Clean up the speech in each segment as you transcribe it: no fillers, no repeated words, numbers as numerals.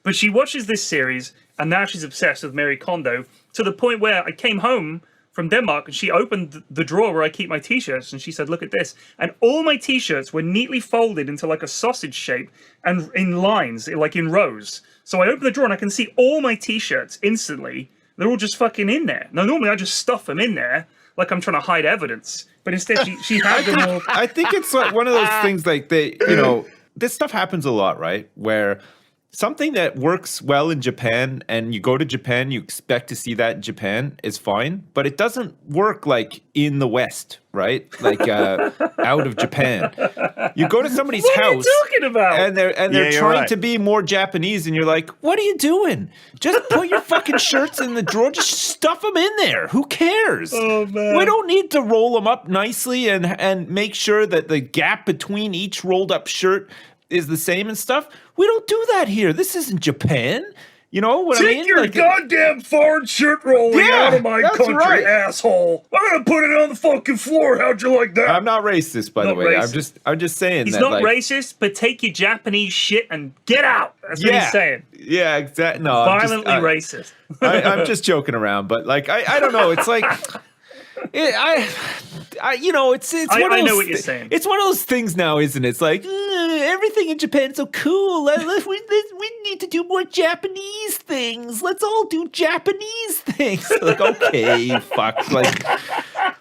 But she watches this series, and now she's obsessed with Marie Kondo to the point where I came home from Denmark and she opened the drawer where I keep my t-shirts and she said, look at this. And all my t-shirts were neatly folded into like a sausage shape and in lines, like in rows. So I open the drawer and I can see all my t-shirts instantly. They're all just fucking in there. Now, normally I just stuff them in there like I'm trying to hide evidence. But instead she had them all. I think it's like one of those things like this stuff happens a lot, right? Where something that works well in Japan and you go to Japan, you expect to see that in Japan is fine, but it doesn't work like in the West, right? Like out of Japan. You go to somebody's house. What are you talking about? And they're trying to be more Japanese and you're like, what are you doing? Just put your fucking shirts in the drawer. Just stuff them in there. Who cares? Oh, man. We don't need to roll them up nicely and make sure that the gap between each rolled up shirt is the same and stuff. We don't do that here. This isn't Japan. You know what I mean? Take your goddamn foreign shirt rolling out of my country, asshole. I'm gonna put it on the fucking floor. How'd you like that? I'm not racist, by the way. Racist. I'm just saying he's that. He's not racist, but take your Japanese shit and get out. That's what he's saying. Yeah, exactly. No, violently racist. I'm just joking around, but like I don't know. It's like you know, it's one of those, I know what you're saying. It's one of those things now, isn't it? It's like everything in Japan's so cool. We need to do more Japanese things. Let's all do Japanese things. Like, okay, fuck. Like,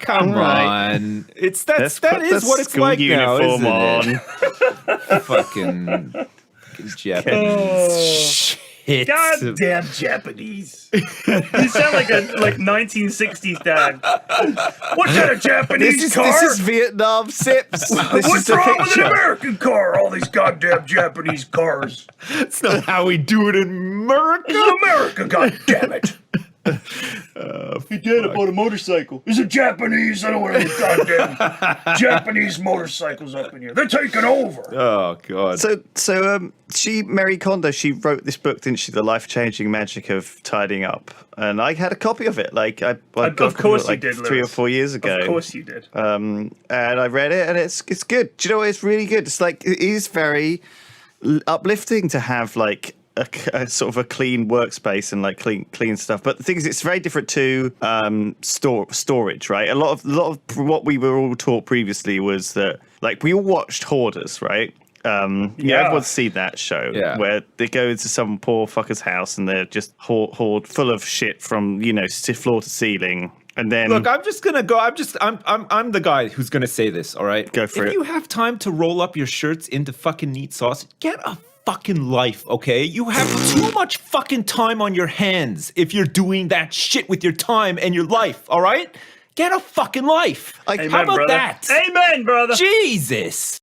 come on. It's that is what it's like now, isn't it? Fucking Japanese shit. Goddamn Japanese. You sound like a 1960s dad. What kind of Japanese car? This is Vietnam Sips. What's wrong with an American car? All these goddamn Japanese cars. That's not how we do it in America. This is America, goddammit. Hey, Dad, I bought a motorcycle. Is it Japanese? I don't want any goddamn Japanese motorcycles up in here. They're taking over. Oh, God. So Marie Kondo, she wrote this book, didn't she? The Life-Changing Magic of Tidying Up. And I had a copy of it. Like, I got of course it, like, you did, 3 or 4 years ago. Of course you did. And I read it, and it's good. Do you know what? It's really good. It's like, it is very uplifting to have, like, a sort of a clean workspace and like clean stuff. But the thing is, it's very different to storage, right? A lot of what we were all taught previously was that, like, we all watched Hoarders, right? Everyone's seen that show where they go into some poor fucker's house and they're just hoard full of shit from, you know, floor to ceiling. And then, look, I'm just gonna go. I'm the guy who's gonna say this. All right, go for it. If you have time to roll up your shirts into fucking neat sausage, get a fucking life, okay? You have too much fucking time on your hands if you're doing that shit with your time and your life, all right? Get a fucking life. Amen, how about brother. that? Amen, brother. Jesus.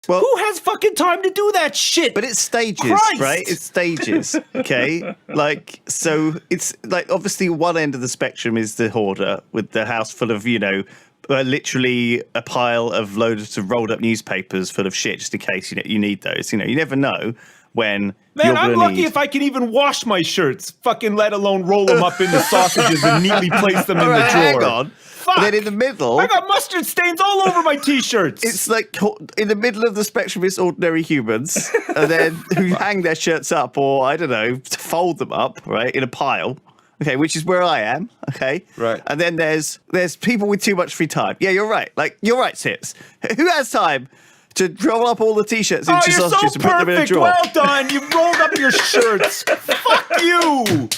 Well, who has fucking time to do that shit? But it's stages, Christ. right? It's stages, okay? Like, so it's like, obviously one end of the spectrum is the hoarder with the house full of, you know, literally a pile of loads of rolled up newspapers full of shit just in case you need those. You know, you never know when. Man, I'm lucky if I can even wash my shirts, fucking let alone roll them up into sausages and neatly place them in the drawer. Hang on. Fuck. And then in the middle, I got mustard stains all over my t-shirts. It's like in the middle of the spectrum is ordinary humans, and then who hang their shirts up, or I don't know, to fold them up, right, in a pile. Okay, which is where I am. Okay, right. And then there's people with too much free time. Yeah, you're right. Like, you're right, Sips. Who has time to roll up all the t-shirts into sausages and put them in a drawer? Well done. You rolled up your shirts. Fuck you.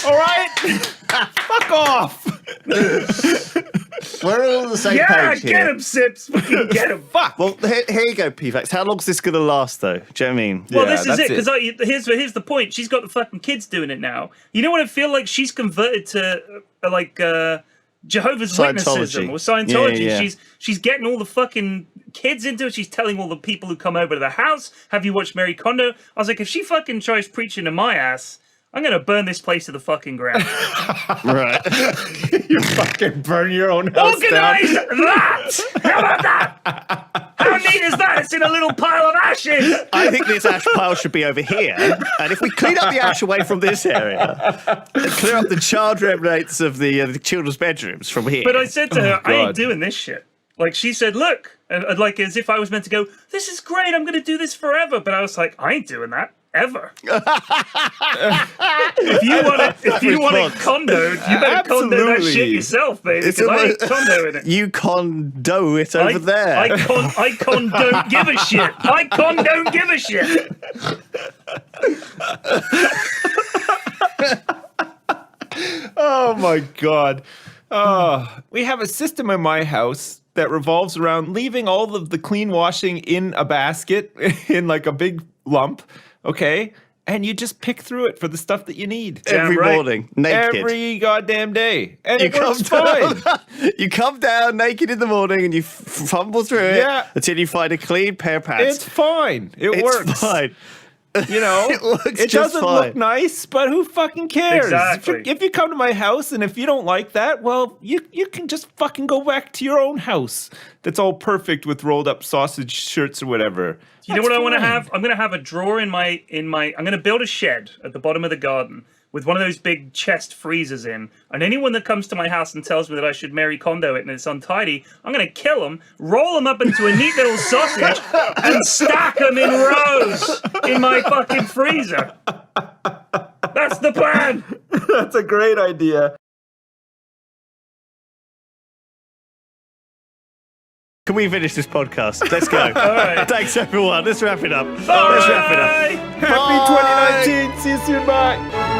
All right? Fuck off. We're all on the same page here. Get him, Sips. Fucking get him. Fuck. Well, here you go, P-Fax. How long's this going to last, though? Do you know what I mean? Well, this is it, because here's the point. She's got the fucking kids doing it now. You know what I feel like? She's converted to, like, Jehovah's Witnesses or Scientology. Yeah. She's getting all the fucking kids into it. She's telling all the people who come over to the house, have you watched Marie Kondo? I was like, if she fucking tries preaching to my ass, I'm going to burn this place to the fucking ground. Right. You fucking burn your own house Organize down. that! How about that? How neat is that? It's in a little pile of ashes. I think this ash pile should be over here. And if we clean up the ash away from this area, and clear up the charred remnants of the children's bedrooms from here. But I said to her, God. I ain't doing this shit. Like, she said, look. And like as if I was meant to go, this is great, I'm going to do this forever. But I was like, I ain't doing that. Ever. If you want it condoed, you better condo that shit yourself, baby. Because I ain't condoing it. You condo it over there. I con don't give a shit. I con don't give a shit. Oh my God. We have a system in my house that revolves around leaving all of the clean washing in a basket in like a big lump. Okay, and you just pick through it for the stuff that you need. Every morning, naked. Every goddamn day. And it works fine. You come down naked in the morning and you fumble through it until you find a clean pair of pants. It's fine. It works. It's fine. You know, it doesn't look nice, but who fucking cares? Exactly. If you come to my house and if you don't like that, well, you can just fucking go back to your own house that's all perfect with rolled up sausage shirts or whatever. You know what I want to have? I'm going to have a drawer in my. I'm going to build a shed at the bottom of the garden with one of those big chest freezers in. And anyone that comes to my house and tells me that I should Mary Kondo it and it's untidy, I'm going to kill them, roll them up into a neat little sausage, and stack them in rows in my fucking freezer. That's the plan. That's a great idea. Can we finish this podcast? Let's go. All right. Thanks, everyone. Let's wrap it up. Bye. Let's wrap it up. Happy 2019. See you soon. Bye.